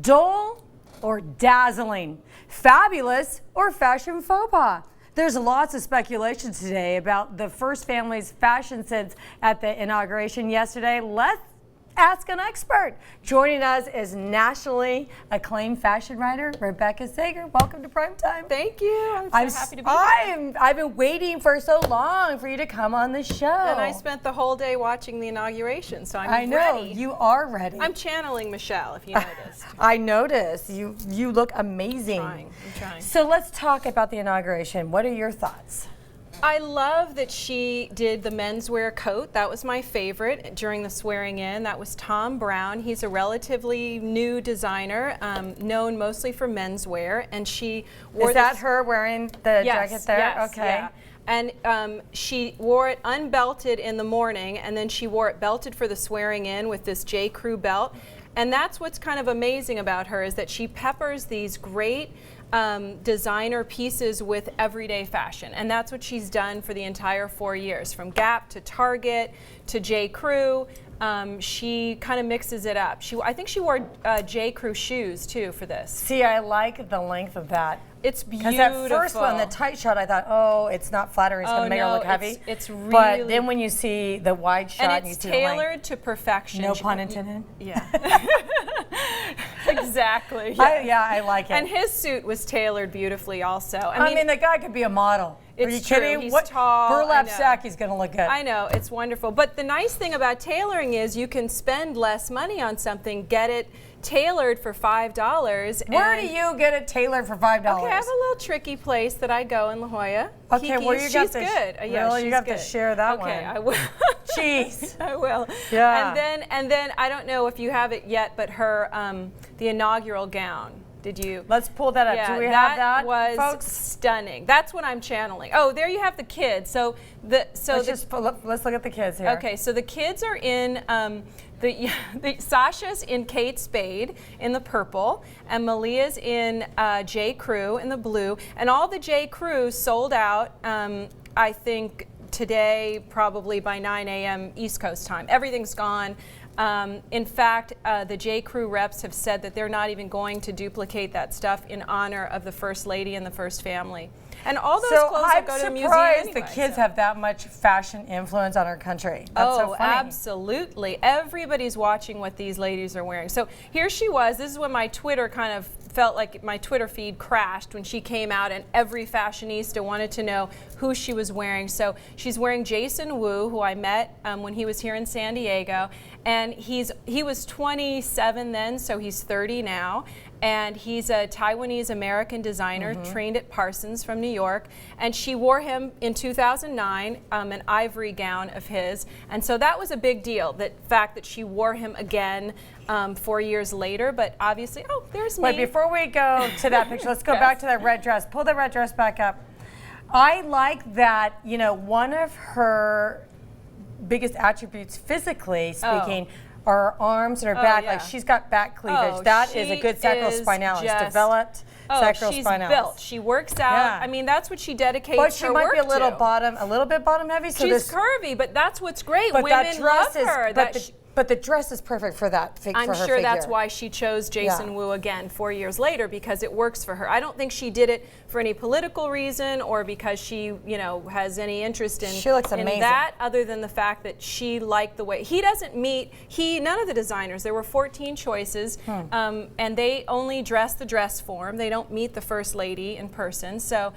Dull or dazzling? Fabulous or fashion faux pas? There's lots of speculation today about the First Family's fashion sense at the inauguration yesterday. Let's ask an expert. Joining us is nationally acclaimed fashion writer Rebekah. Welcome to Primetime. Thank you. I'm so happy to be here. I've been waiting for so long for you to come on the show. And I spent the whole day watching the inauguration, so I'm ready. I know, you are ready. I'm channeling Michelle, if you noticed. I noticed. You look amazing. I'm trying. So let's talk about the inauguration. What are your thoughts? I love that she did the menswear coat. That was my favorite during the swearing in. That was Tom Brown. He's a relatively new designer, known mostly for menswear, and she wore. Is that her wearing the jacket there? Yes, okay. Yeah. And she wore it unbelted in the morning, and then she wore it belted for the swearing in with this J. Crew belt. And that's what's kind of amazing about her, is that she peppers these great designer pieces with everyday fashion, and that's what she's done for the entire 4 years, from Gap to Target to J. Crew. She kind of mixes it up. I think she wore J. Crew shoes too for this. See, I like the length of that. It's beautiful. Because that first one, the tight shot, I thought, oh, it's not flattering. It's going to make her look heavy. It's really. But then when you see the wide shot, and it's tailored to perfection. No pun intended. Yeah. Exactly. Yeah, I like it. And his suit was tailored beautifully also. I mean, the guy could be a model. It's Are you true. kidding? He's tall. Burlap sack, he's going to look good. I know, it's wonderful. But the nice thing about tailoring is you can spend less money on something, get it tailored for $5. Where do you get it tailored for $5? Okay, I have a little tricky place that I go in La Jolla. Okay, well, you got she's good. Really, you got to share that one. Okay, I will. Jeez. I will. Yeah. And then I don't know if you have it yet, but her the inaugural gown. Did you? Let's pull that up. Yeah, Do we have that, was folks? stunning. That's what I'm channeling. Oh, there you have the kids. Let's look at the kids here. Okay, so the kids are in the Sasha's in Kate Spade in the purple, and Malia's in J. Crew in the blue, and all the J. Crew sold out. I think today, probably by 9 a.m. East Coast time. Everything's gone. In fact, the J. Crew reps have said that they're not even going to duplicate that stuff in honor of the First Lady and the First Family. And all those clothes that go to the museum anyway. I'm surprised the kids have that much fashion influence on our country. That's so funny. Absolutely. Everybody's watching what these ladies are wearing. So here she was. This is when my Twitter kind of felt like my Twitter feed crashed when she came out, and every fashionista wanted to know who she was wearing. So she's wearing Jason Wu, who I met when he was here in San Diego, and he was 27 then, so he's 30 now. And he's a Taiwanese American designer, trained at Parsons from New York. And she wore him in 2009, an ivory gown of his. And so that was a big deal, the fact that she wore him again 4 years later. But obviously, oh, there's me. Wait, before we go to that picture, let's go back to that red dress. Pull the red dress back up. I like that, one of her biggest attributes, physically speaking, are her arms and her back. Yeah. Like, she's got back cleavage. That is a good sacrospinalis. Developed sacrospinalis. She's built. She works out. Yeah. I mean, that's what she dedicates her work to. But she might be a little bit bottom heavy. So she's curvy, but that's what's great. But women that dress love her. But the dress is perfect for that. I'm sure that's why she chose Jason Wu again 4 years later, because it works for her. I don't think she did it for any political reason or because she, has any interest in, she looks amazing. In that, other than the fact that she liked the way. None of the designers, there were 14 choices, and they only dress the dress form. They don't meet the First Lady in person. So,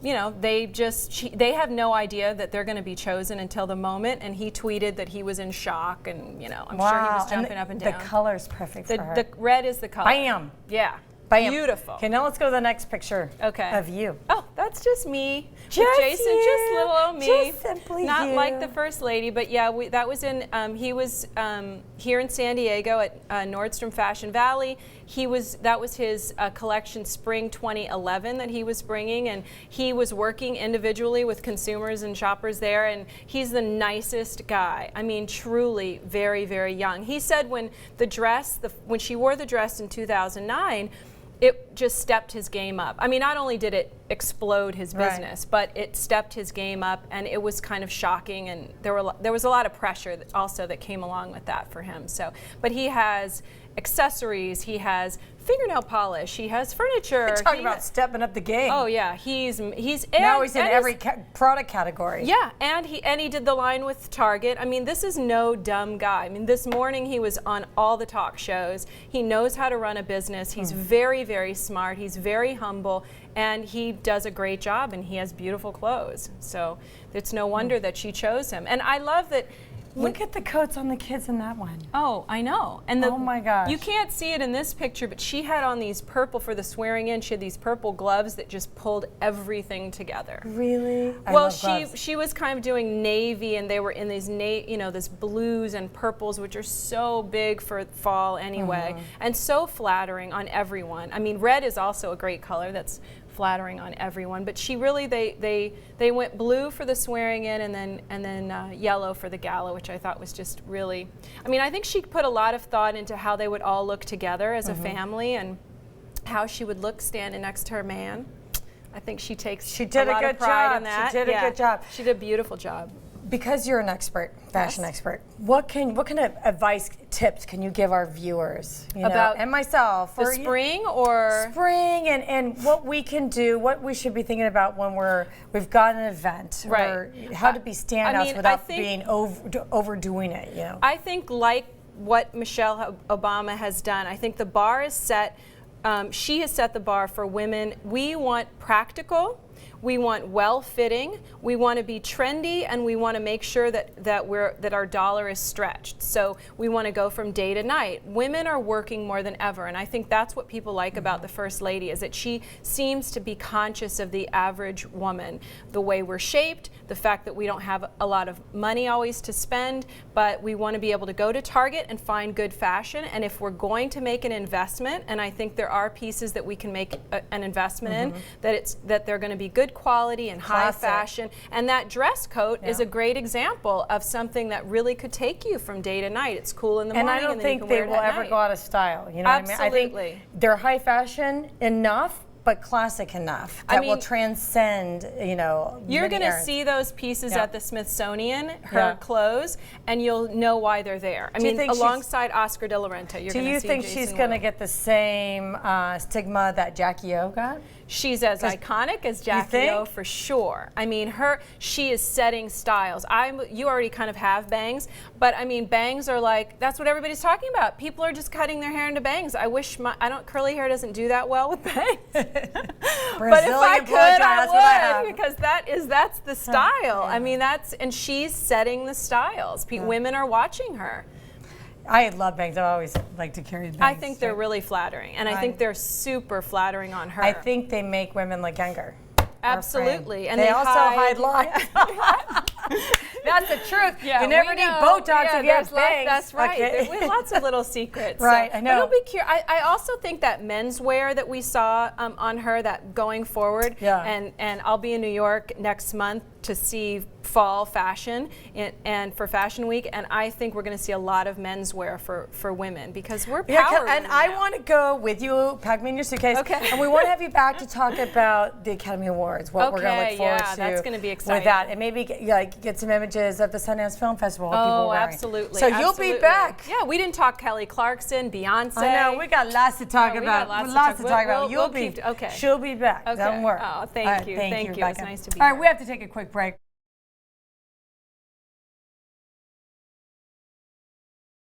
they have no idea that they're going to be chosen until the moment, and he tweeted that he was in shock, and I'm sure he was jumping up and down. The color's perfect for her. The red is the color. Bam. Yeah. Bam. Beautiful. Okay, now let's go to the next picture. Okay. Of you. Oh, that's just me. Just with Jason, you. Just little old me. Just simply Not you. like the First Lady, but yeah, that was in. He was here in San Diego at Nordstrom Fashion Valley. That was his collection Spring 2011 that he was bringing, and he was working individually with consumers and shoppers there, and he's the nicest guy. I mean, truly very, very young. He said when she wore the dress in 2009, it just stepped his game up. I mean, not only did it explode his business, but it stepped his game up, and it was kind of shocking, and there was a lot of pressure also that came along with that for him. So, but he has accessories, he has fingernail polish, he has furniture. Talk about stepping up the game. Oh yeah, he's now he's in every product category. Yeah, and he did the line with Target. I mean, this is no dumb guy. I mean, this morning he was on all the talk shows. He knows how to run a business. He's very, very smart. He's very humble, and he does a great job, and he has beautiful clothes. So it's no wonder that she chose him. And I love that. Look at the coats on the kids in that one. Oh, I know. And oh my gosh. You can't see it in this picture, but she had on these purple for the swearing in. She had these purple gloves that just pulled everything together. Really? Well, she was kind of doing navy, and they were in these this blues and purples, which are so big for fall anyway, and so flattering on everyone. I mean, red is also a great color. That's flattering on everyone, but she really they went blue for the swearing in, and then yellow for the gala, which I thought was just really. I mean, I think she put a lot of thought into how they would all look together as a family, and how she would look standing next to her man. I think she takes a lot of pride in that. She did a good job. She did a beautiful job. Because you're an expert, fashion expert, what kind of advice, tips can you give our viewers about and myself the spring or spring and what we can do, what we should be thinking about when we've got an event, or how to be standouts without being overdoing it. I think like what Michelle Obama has done, I think the bar is set. She has set the bar for women. We want practical. We want well-fitting, we want to be trendy, and we want to make sure that our dollar is stretched. So we want to go from day to night. Women are working more than ever, and I think that's what people like about the First Lady, is that she seems to be conscious of the average woman, the way we're shaped, the fact that we don't have a lot of money always to spend, but we want to be able to go to Target and find good fashion. And if we're going to make an investment, and I think there are pieces that we can make an investment in, that they're going to be good quality and high fashion, and that dress coat is a great example of something that really could take you from day to night. It's cool in the morning, and I don't think they will ever go out of style. You know Absolutely. what I mean? I think they're high fashion enough, but classic enough that will transcend, You're going to see those pieces at the Smithsonian, her clothes, and you'll know why they're there. I mean, alongside Oscar de la Renta, you're going to see. Do you think she's going to get the same stigma that Jackie O got? She's as iconic as Jackie O for sure. I mean, she is setting styles. You already kind of have bangs, but I mean, bangs are like, that's what everybody's talking about. People are just cutting their hair into bangs. I wish curly hair doesn't do that well with bangs. But if I could, I would, because that's the style. I mean, and she's setting the styles. Women are watching her. I love bangs. I always like to carry bangs. I think they're really flattering, and I think they're super flattering on her. I think they make women look younger. Absolutely, and they also hide lines. That's the truth. Yeah, you never need Botox if you have bangs. That's right. Okay. We have lots of little secrets. Right, I know. But it'll be curious. I also think that menswear that we saw on her, that going forward, and I'll be in New York next month to see fall fashion and for Fashion Week, and I think we're going to see a lot of menswear for women, because we're power and I want to go with you. Pack me in your suitcase. Okay. And we want to have you back to talk about the Academy Awards. What we're going to look forward to. That's going to be exciting. With that, and maybe get some images of the Sundance Film Festival. What people wearing. Absolutely. So you'll be back. Yeah, we didn't talk Kelly Clarkson, Beyonce. I know, we got lots to talk about. Lots to talk about. Okay. She'll be back. Okay. Don't worry. Oh, thank you. Thank you. It's nice to be here. All here. right, we have to take a quick break.